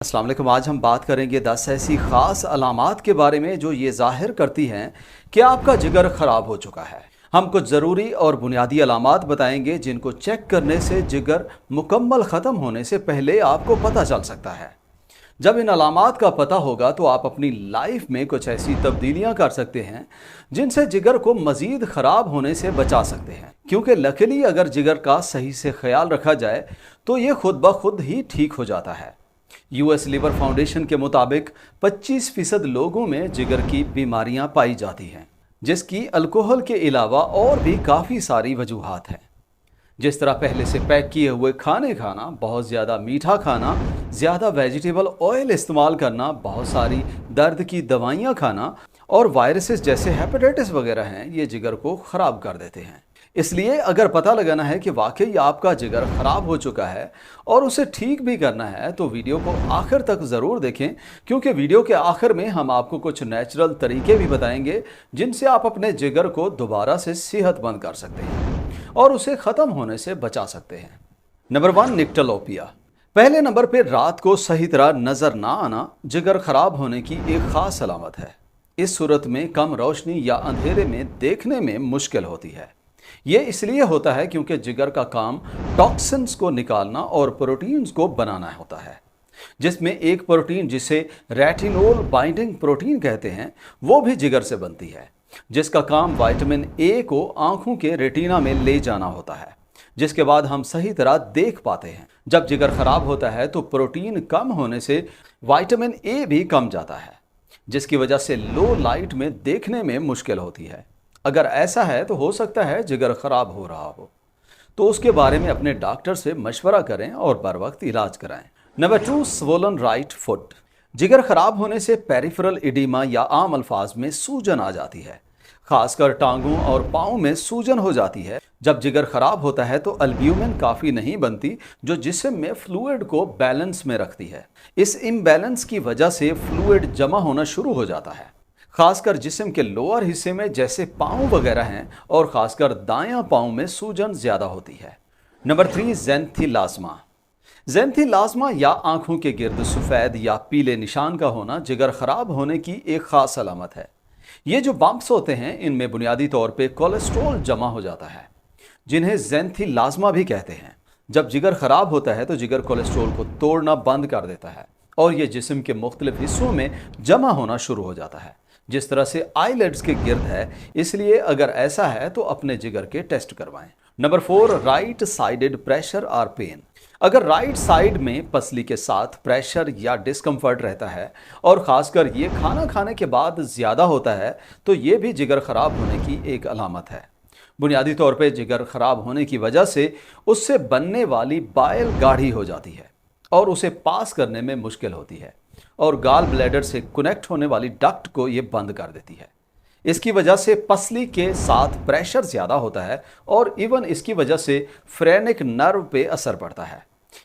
अस्सलाम वालेकुम। आज हम बात करेंगे 10 ऐसी ख़ास अलामात के बारे में जो ये ज़ाहिर करती हैं कि आपका जिगर ख़राब हो चुका है। हम कुछ ज़रूरी और बुनियादी अलामात बताएंगे जिनको चेक करने से जिगर मुकम्मल ख़त्म होने से पहले आपको पता चल सकता है। जब इन अलामात का पता होगा तो आप अपनी लाइफ में कुछ ऐसी तब्दीलियां कर सकते हैं जिनसे जिगर को मज़ीद ख़राब होने से बचा सकते हैं, क्योंकि लकीली अगर जिगर का सही से ख्याल रखा जाए तो ये खुद ब खुद ही ठीक हो जाता है। यूएस लिवर फाउंडेशन के मुताबिक 25% लोगों में जिगर की बीमारियां पाई जाती हैं, जिसकी अल्कोहल के अलावा और भी काफ़ी सारी वजूहात हैं। जिस तरह पहले से पैक किए हुए खाने खाना, बहुत ज़्यादा मीठा खाना, ज़्यादा वेजिटेबल ऑयल इस्तेमाल करना, बहुत सारी दर्द की दवाइयाँ खाना और वायरसेस जैसे हेपेटाइटिस वगैरह हैं, ये जिगर को ख़राब कर देते हैं। इसलिए अगर पता लगाना है कि वाकई आपका जिगर ख़राब हो चुका है और उसे ठीक भी करना है तो वीडियो को आखिर तक ज़रूर देखें, क्योंकि वीडियो के आखिर में हम आपको कुछ नेचुरल तरीके भी बताएंगे जिनसे आप अपने जिगर को दोबारा से सेहतमंद कर सकते हैं और उसे ख़त्म होने से बचा सकते हैं। नंबर 1, निक्टलोपिया। पहले नंबर पर रात को सही तरह नज़र ना आना जिगर ख़राब होने की एक ख़ास अलामत है। इस सूरत में कम रोशनी या अंधेरे में देखने में मुश्किल होती है। ये इसलिए होता है क्योंकि जिगर का काम टॉक्सिन्स को निकालना और प्रोटीन्स को बनाना होता है, जिसमें एक प्रोटीन जिसे रेटिनोल बाइंडिंग प्रोटीन कहते हैं वो भी जिगर से बनती है, जिसका काम विटामिन ए को आंखों के रेटिना में ले जाना होता है, जिसके बाद हम सही तरह देख पाते हैं। जब जिगर खराब होता है तो प्रोटीन कम होने से विटामिन ए भी कम जाता है, जिसकी वजह से लो लाइट में देखने में मुश्किल होती है। अगर ऐसा है तो हो सकता है जिगर ख़राब हो रहा हो, तो उसके बारे में अपने डॉक्टर से मशवरा करें और बर वक्त इलाज कराएं। Number 2, swollen right foot. जिगर ख़राब होने से पेरिफेरल एडिमा या आम अल्फाज में सूजन आ जाती है, खासकर टांगों और पाँव में सूजन हो जाती है। जब जिगर ख़राब होता है तो अल्ब्यूमिन काफ़ी नहीं बनती जो जिस्म में फ्लूइड को बैलेंस में रखती है। इस इम्बैलेंस की वजह से फ्लूइड जमा होना शुरू हो जाता है, खासकर जिस्म के लोअर हिस्से में जैसे पाँव वगैरह हैं, और खासकर दायां पाँव में सूजन ज़्यादा होती है। नंबर 3, ज़ैंथीलाज़्मा। ज़ैंथीलाज़्मा या आंखों के गिर्द सफ़ेद या पीले निशान का होना जिगर ख़राब होने की एक ख़ास अलामत है। ये जो बम्प्स होते हैं इनमें बुनियादी तौर पे कोलेस्ट्रॉल जमा हो जाता है, जिन्हें ज़ैंथीलाज़्मा भी कहते हैं। जब जिगर ख़राब होता है तो जिगर कोलेस्ट्रॉल को तोड़ना बंद कर देता है और ये जिस्म के मुख्तलिफ हिस्सों में जमा होना शुरू हो जाता है, जिस तरह से आईलेट्स के गिर्द है। इसलिए अगर ऐसा है तो अपने जिगर के टेस्ट करवाएं। नंबर 4, राइट साइडेड प्रेशर और पेन। अगर राइट साइड में पसली के साथ प्रेशर या डिस्कम्फर्ट रहता है और ख़ासकर ये खाना खाने के बाद ज़्यादा होता है तो ये भी जिगर ख़राब होने की एक अलामत है। बुनियादी तौर पर जिगर ख़राब होने की वजह से उससे बनने वाली बाइल गाढ़ी हो जाती है और उसे पास करने में मुश्किल होती है और गाल ब्लैडर से कनेक्ट होने वाली डक्ट को ये बंद कर देती है। इसकी वजह से पसली के साथ प्रेशर ज़्यादा होता है और इवन इसकी वजह से फ्रेनिक नर्व पे असर पड़ता है,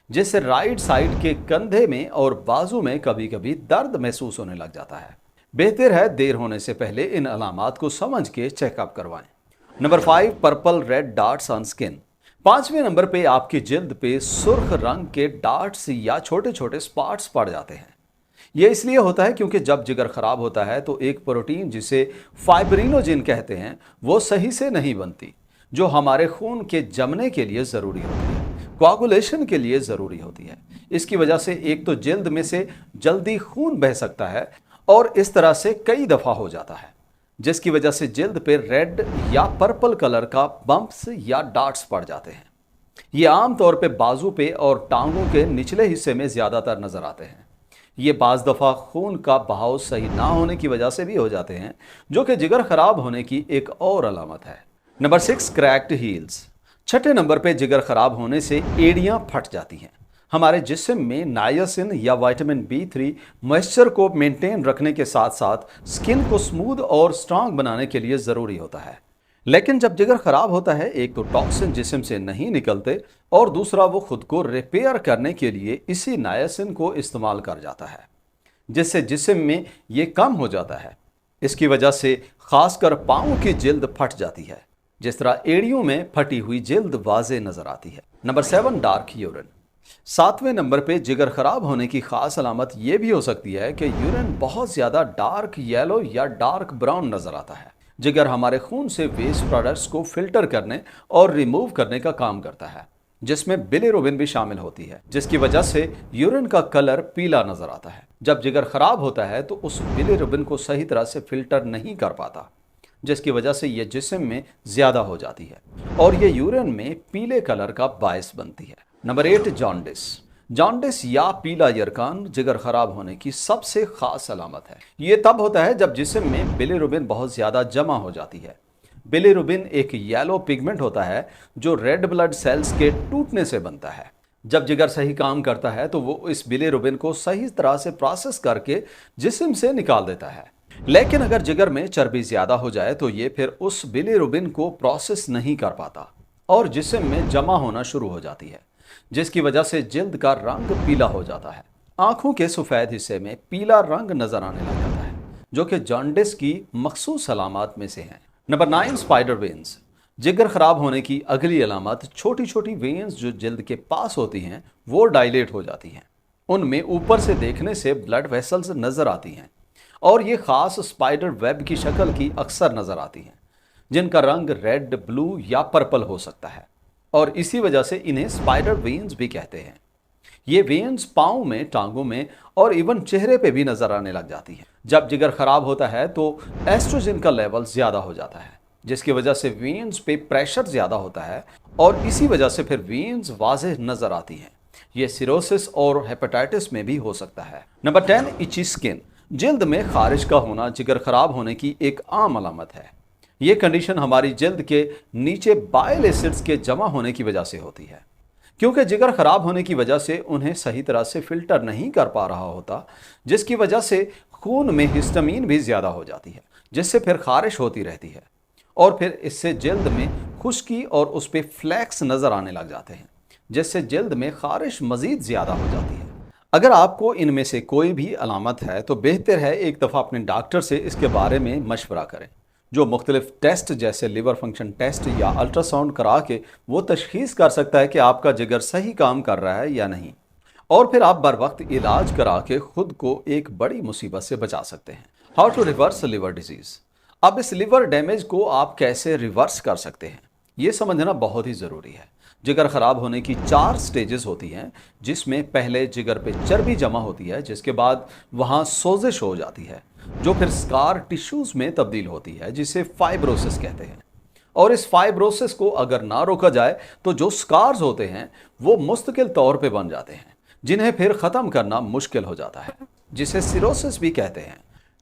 जिससे राइट साइड के कंधे में और बाजू में कभी कभी दर्द महसूस होने लग जाता है। बेहतर है देर होने से पहले इन अलामात को समझ के चेकअप करवाएं। Number 5, purple red darts on skin. 5वें नंबर पे आपकी जिल्द पे सुर्ख रंग के डार्ट्स या छोटे छोटे स्पॉट्स पड़ जाते हैं। यह इसलिए होता है क्योंकि जब जिगर ख़राब होता है तो एक प्रोटीन जिसे फाइब्रिनोजिन कहते हैं वो सही से नहीं बनती, जो हमारे खून के जमने के लिए ज़रूरी होती है, कोआगुलेशन के लिए ज़रूरी होती है। इसकी वजह से एक तो जिल्द में से जल्दी खून बह सकता है और इस तरह से कई दफ़ा हो जाता है, जिसकी वजह से जिल्द पे रेड या पर्पल कलर का बम्प्स या डार्ट्स पड़ जाते हैं। ये आम तौर पे बाजू पे और टांगों के निचले हिस्से में ज़्यादातर नज़र आते हैं। ये बाज़ दफ़ा खून का बहाव सही ना होने की वजह से भी हो जाते हैं, जो कि जिगर ख़राब होने की एक और अलामत है। Number 6, cracked heels. 6ठे नंबर पे जिगर ख़राब होने से एड़ियाँ फट जाती हैं। हमारे जिस्म में नायसिन या विटामिन B3 मॉइस्चर को मेंटेन रखने के साथ साथ स्किन को स्मूथ और स्ट्रांग बनाने के लिए ज़रूरी होता है। लेकिन जब जिगर ख़राब होता है, एक तो टॉक्सिन जिस्म से नहीं निकलते और दूसरा वो खुद को रिपेयर करने के लिए इसी नायसिन को इस्तेमाल कर जाता है, जिससे जिस्म में ये कम हो जाता है। इसकी वजह से खासकर पाँव की जिल्द फट जाती है, जिस तरह एड़ियों में फटी हुई जिल्द वाज़े नज़र आती है। Number 7, dark urine. सातवें नंबर पे जिगर खराब होने की खास अलामत ये भी हो सकती है कि यूरिन बहुत ज्यादा डार्क येलो या डार्क ब्राउन नजर आता है। जिगर हमारे खून से वेस्ट प्रोडक्ट्स को फिल्टर करने और रिमूव करने का काम करता है, जिसमें बिलिरुबिन भी शामिल होती है, जिसकी वजह से यूरिन का कलर पीला नजर आता है। जब जिगर खराब होता है तो उस बिलिरुबिन को सही तरह से फिल्टर नहीं कर पाता, जिसकी वजह से ये जिस्म में ज्यादा हो जाती है और ये यूरिन में पीले कलर का बायस बनती है। Number 8, jaundice. जॉन्डिस या पीला यरकान जिगर खराब होने की सबसे खास अलामत है। ये तब होता है जब जिस्म में बिलिरुबिन बहुत ज्यादा जमा हो जाती है। बिलिरुबिन एक येलो पिगमेंट होता है जो रेड ब्लड सेल्स के टूटने से बनता है। जब जिगर सही काम करता है तो वो इस बिलिरुबिन को सही तरह से प्रोसेस करके जिस्म से निकाल देता है। लेकिन अगर जिगर में चर्बी ज्यादा हो जाए तो ये फिर उस बिलिरुबिन को प्रोसेस नहीं कर पाता और जिस्म में जमा होना शुरू हो जाती है, जिसकी वजह से जिल्द का रंग पीला हो जाता है। आंखों के सफेद हिस्से में पीला रंग नजर आने लग जाता है, जो कि जॉन्डिस की मखसूस अलामत में से है। Number 9, spider veins. जिगर खराब होने की अगली अलामत छोटी छोटी वेन्स जो जिल्द के पास होती हैं वो डायलेट हो जाती हैं। उनमें ऊपर से देखने से ब्लड वेसल्स नजर आती हैं और ये खास स्पाइडर वेब की शक्ल की अक्सर नजर आती हैं, जिनका रंग रेड, ब्लू या पर्पल हो सकता है और इसी वजह से इन्हें स्पाइडर वेन्स भी कहते हैं। ये वेन्स पाँव में, टांगों में और इवन चेहरे पे भी नजर आने लग जाती हैं। जब जिगर खराब होता है तो एस्ट्रोजन का लेवल ज्यादा हो जाता है, जिसकी वजह से वेन्स पे प्रेशर ज्यादा होता है और इसी वजह से फिर वेन्स वाज़ेह नजर आती हैं। ये सिरोसिस और हेपेटाइटिस में भी हो सकता है। Number 10, itchy skin. जिल्द में खारिश का होना जिगर खराब होने की एक आम अलामत है। ये कंडीशन हमारी जिल्द के नीचे बाइल एसिड्स के जमा होने की वजह से होती है, क्योंकि जिगर खराब होने की वजह से उन्हें सही तरह से फिल्टर नहीं कर पा रहा होता, जिसकी वजह से खून में हिस्टामीन भी ज्यादा हो जाती है, जिससे फिर खारिश होती रहती है और फिर इससे जिल्द में खुश्की और उस पर फ्लैक्स नजर आने लग जाते हैं, जिससे जिल्द में खारिश मजीद ज्यादा हो जाती है। अगर आपको इनमें से कोई भी अलामत है तो बेहतर है एक दफ़ा अपने डॉक्टर से इसके बारे में मशवरा करें, जो मुख्तलिफ टेस्ट जैसे लिवर फंक्शन टेस्ट या अल्ट्रासाउंड करा के वो तशखीस कर सकता है कि आपका जिगर सही काम कर रहा है या नहीं, और फिर आप बर वक्त इलाज करा के खुद को एक बड़ी मुसीबत से बचा सकते हैं। How to reverse liver disease. अब इस लिवर डैमेज को आप कैसे रिवर्स कर सकते हैं, ये समझना बहुत ही ज़रूरी है। जिगर खराब होने की 4 स्टेजेस होती हैं, जिसमें पहले जिगर पे चर्बी जमा होती है, जिसके बाद वहाँ सोजिश हो जाती है, जो फिर स्कार टिश्यूज में तब्दील होती है, जिसे फाइब्रोसिस कहते हैं। और इस फाइब्रोसिस को अगर ना रोका जाए तो जो स्कार्स होते हैं वो मुस्तकिल तौर पे बन जाते हैं, जिन्हें फिर ख़त्म करना मुश्किल हो जाता है, जिसे सिरोसिस भी कहते हैं,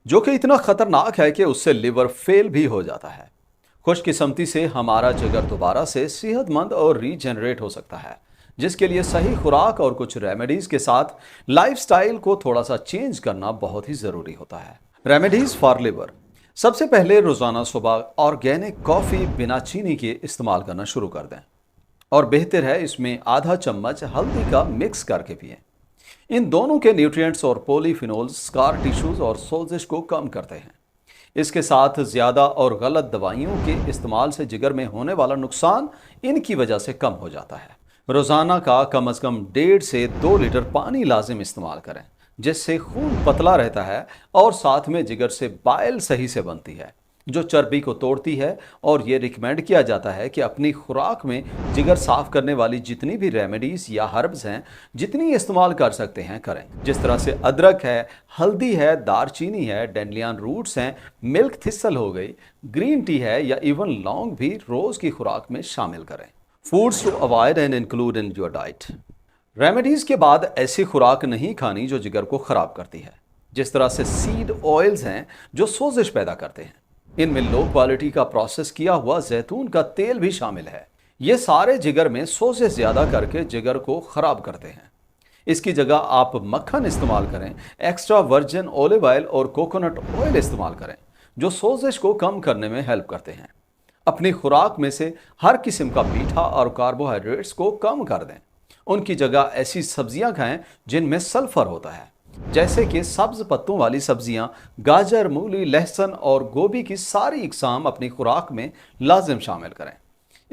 जो कि इतना ख़तरनाक है कि उससे लिवर फेल भी हो जाता है। खुशकिस्मती से हमारा जिगर दोबारा से सेहतमंद और रीजनरेट हो सकता है, जिसके लिए सही खुराक और कुछ रेमेडीज़ के साथ लाइफस्टाइल को थोड़ा सा चेंज करना बहुत ही ज़रूरी होता है। Remedies for liver. सबसे पहले रोज़ाना सुबह ऑर्गेनिक कॉफ़ी बिना चीनी के इस्तेमाल करना शुरू कर दें और बेहतर है इसमें आधा चम्मच हल्दी का मिक्स करके पिएं। इन दोनों के न्यूट्रिएंट्स और पॉलीफिनोल्स स्कार टिश्यूज और सोजिश को कम करते हैं। इसके साथ ज़्यादा और गलत दवाइयों के इस्तेमाल से जिगर में होने वाला नुकसान इनकी वजह से कम हो जाता है। रोज़ाना का कम अज़ कम 1.5 से 2 लीटर पानी लाजिम इस्तेमाल करें, जिससे खून पतला रहता है और साथ में जिगर से बाइल सही से बनती है, जो चर्बी को तोड़ती है। और ये रिकमेंड किया जाता है कि अपनी खुराक में जिगर साफ करने वाली जितनी भी रेमेडीज़ या हर्ब्स हैं, जितनी इस्तेमाल कर सकते हैं करें। जिस तरह से अदरक है, हल्दी है, दारचीनी है, डैंडलियन रूट्स हैं, मिल्क थिसल हो गई, ग्रीन टी है या इवन लौंग भी रोज़ की खुराक में शामिल करें। Foods to avoid and include in your diet. Remedies के बाद ऐसी खुराक नहीं खानी जो जिगर को ख़राब करती है। जिस तरह से सीड ऑयल्स हैं जो सोजिश पैदा करते हैं, इनमें लो क्वालिटी का प्रोसेस किया हुआ जैतून का तेल भी शामिल है। ये सारे जिगर में सोजिश ज़्यादा करके जिगर को ख़राब करते हैं। इसकी जगह आप मक्खन इस्तेमाल करें, एक्स्ट्रा वर्जिन ऑलिव ऑयल और कोकोनट ऑयल इस्तेमाल करें, जो सोजिश को कम करने में हेल्प करते हैं। अपनी खुराक में से हर किस्म का मीठा और कार्बोहाइड्रेट्स को कम कर दें। उनकी जगह ऐसी सब्जियां खाएं जिनमें सल्फर होता है, जैसे कि सब्ज पत्तों वाली सब्जियां, गाजर, मूली, लहसुन और गोभी की सारी इकसाम अपनी खुराक में लाजिम शामिल करें।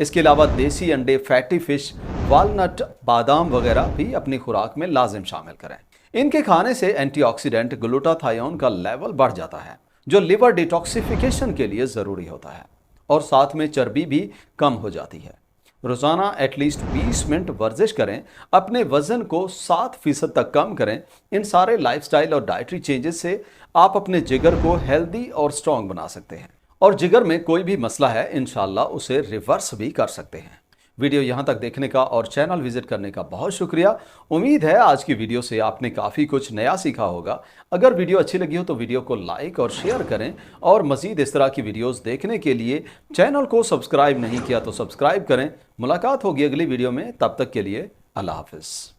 इसके अलावा देसी अंडे, फैटी फिश, वालनट, बादाम वगैरह भी अपनी खुराक में लाजिम शामिल करें। इनके खाने से एंटीऑक्सीडेंट ग्लूटाथायोन का लेवल बढ़ जाता है, जो लिवर डिटॉक्सिफिकेशन के लिए ज़रूरी होता है, और साथ में चर्बी भी कम हो जाती है। रोज़ाना एटलीस्ट 20 मिनट वर्जिश करें, अपने वज़न को 7% तक कम करें। इन सारे लाइफस्टाइल और डाइटरी चेंजेस से आप अपने जिगर को हेल्दी और स्ट्रॉन्ग बना सकते हैं, और जिगर में कोई भी मसला है इंशाल्लाह उसे रिवर्स भी कर सकते हैं। वीडियो यहाँ तक देखने का और चैनल विजिट करने का बहुत शुक्रिया। उम्मीद है आज की वीडियो से आपने काफ़ी कुछ नया सीखा होगा। अगर वीडियो अच्छी लगी हो तो वीडियो को लाइक और शेयर करें, और मज़ीद इस तरह की वीडियोस देखने के लिए चैनल को सब्सक्राइब नहीं किया तो सब्सक्राइब करें। मुलाकात होगी अगली वीडियो में, तब तक के लिए अल्लाह हाफ़िज़।